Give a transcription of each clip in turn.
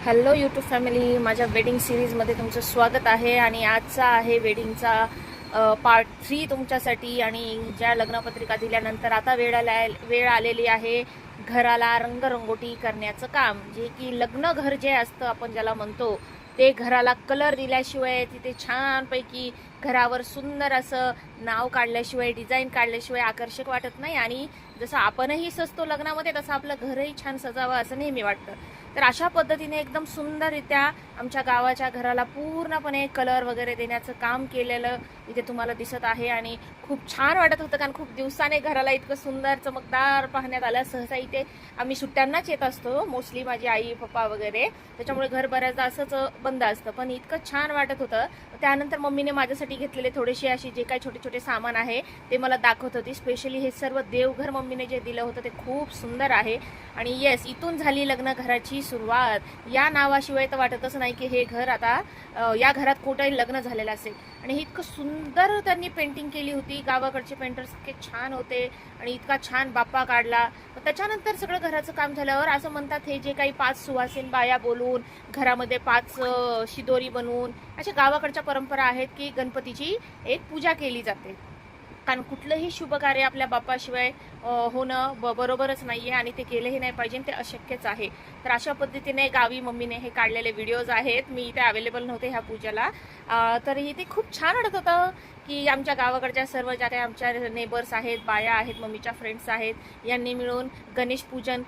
Hello YouTube family, माझ्या wedding सिरीजमध्ये तुमचं स्वागत आहे. आणि आजचा आहे वेडिंगचा पार्ट 3 तुमच्यासाठी. आणि ज्या लग्नपत्रिका दिल्यानंतर आता वेळ आलेली आहे घराला रंगरंगोटी करण्याचं काम. जे की लग्न घर जे असतं आपण ज्याला म्हणतो, ते घराला कलर दिल्याशिवाय, तिथे छानपैकी घरावर सुंदर असं नाव काढल्याशिवाय, डिझाईन काढल्याशिवाय आकर्षक वाटत नाही. आणि जसं आपणही सजतो लग्नामध्ये, तसं आपलं घरही छान सजावं असं नेहमी वाटतं. तर अशा पद्धतीने एकदम सुंदररित्या आमच्या गावाच्या घराला पूर्णपणे कलर वगैरे देण्याचं काम केलेलं इथे तुम्हाला दिसत आहे. आणि खूप छान वाटत होतं, कारण खूप दिवसाने घराला इतकं सुंदर चमकदार पाहण्यात आलं. सहसा इथे आम्ही सुट्ट्यांनाच येत असतो, मोस्टली माझी आई पप्पा वगैरे, त्याच्यामुळे घर बऱ्याचदा असंच बंद असतं. पण इतकं छान वाटत होतं. त्यानंतर मम्मीने माझ्यासाठी घेतलेले थोडेसे असे जे काही छोटे छोटे सामान आहे ते मला दाखवत होती. स्पेशली हे सर्व देवघर मम्मीने जे दिलं होतं ते खूप सुंदर आहे. आणि येस, इथून झाली लग्न घराची सुरुवात. या नावाशिवाय तर वाटतच नाही की हे घर आता या घरात कुठेही लग्न झालेलं असेल. आणि इतकं सुंदर त्यांनी पेंटिंग केली होती. गावाकडचे पेंटर्स इतके छान होते आणि इतका छान बाप्पा काढला. त्याच्यानंतर सगळं घराचं काम झाल्यावर असं म्हणतात, हे जे काही 5 सुवासीन बाया बोलून घरामध्ये 5 शिदोरी बनवून, अशा गावाकडच्या परंपरा आहेत की गणपतीची एक पूजा केली जाते. कारण कुठलंही शुभ कार्य आपल्या बाप्पाशिवाय होणं बरोबरच नाही आहे. आणि ते केलंही नाही पाहिजे, ते अशक्यच आहे. तर अशा पद्धतीने गावी मम्मीने हे काढलेले व्हिडिओज आहेत. मी इथे अवेलेबल नव्हते ह्या पूजेला, तर इथे खूप छान वाटत होतं की आमच्या गावाकडच्या सर्व ज्या काही आमच्या नेबर्स आहेत, बाया आहेत, मम्मीच्या फ्रेंड्स आहेत, यांनी मिळून गणेश पूजन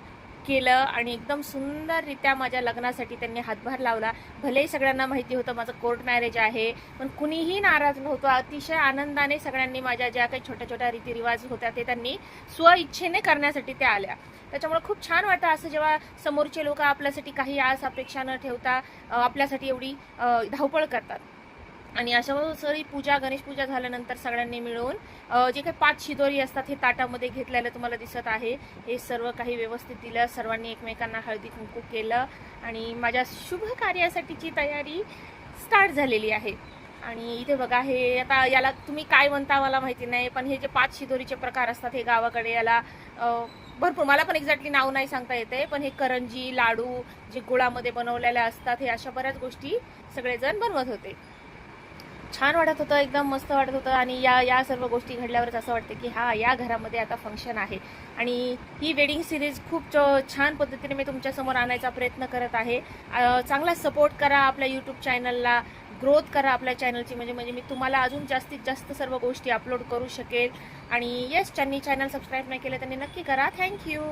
केलं. आणि एकदम सुंदररित्या माझ्या लग्नासाठी त्यांनी हातभार लावला. भलेही सगळ्यांना माहिती होतं माझं कोर्ट मॅरेज आहे, पण कुणीही नाराज नव्हतं. अतिशय आनंदाने सगळ्यांनी माझ्या ज्या काही छोट्या छोट्या रीतिरिवाज होत्या ते त्यांनी स्वइच्छेने करण्यासाठी त्या आल्या. त्याच्यामुळे खूप छान वाटतं असं जेव्हा समोरचे लोक आपल्यासाठी काही आस अपेक्षा न ठेवता आपल्यासाठी एवढी धावपळ करतात. आणि अशा सगळी पूजा, गणेश पूजा झाल्यानंतर सगळ्यांनी मिळून जे काही 5 शिदोरी असतात हे ताटामध्ये घेतलेलं तुम्हाला दिसत आहे. हे सर्व काही व्यवस्थित दिलं. सर्वांनी एकमेकांना हळदी कुंकू केलं आणि माझ्या शुभ कार्यासाठीची तयारी स्टार्ट झालेली आहे. आणि इथे बघा, हे आता याला तुम्ही काय म्हणता मला माहिती नाही, पण हे जे 5 शिदोरीचे प्रकार असतात हे गावाकडे याला भरपूर, मला पण एक्झॅक्टली नाव नाही सांगता येते, पण हे करंजी, लाडू जे गुळामध्ये बनवलेले असतात, हे अशा बऱ्याच गोष्टी सगळेजण बनवत होते. छान वाटत होतं, एकदम मस्त वाटत होतं. आणि या सर्व गोष्टी घडल्यावरच असं वाटतं की या घरामध्ये आता फंक्शन आहे. आणि ही वेडिंग सिरीज खूप छान पद्धतीने मी तुमच्यासमोर आणायचा प्रयत्न करत आहे. चांगला सपोर्ट करा आपल्या यूट्यूब चॅनलला, ग्रोथ करा आपल्या चॅनलची, म्हणजे मी तुम्हाला अजून जास्तीत जास्त सर्व गोष्टी अपलोड करू शकेल. आणि येस, ज्यांनी चॅनल सबस्क्राईब नाही केलं त्यांनी नक्की करा. थँक्यू.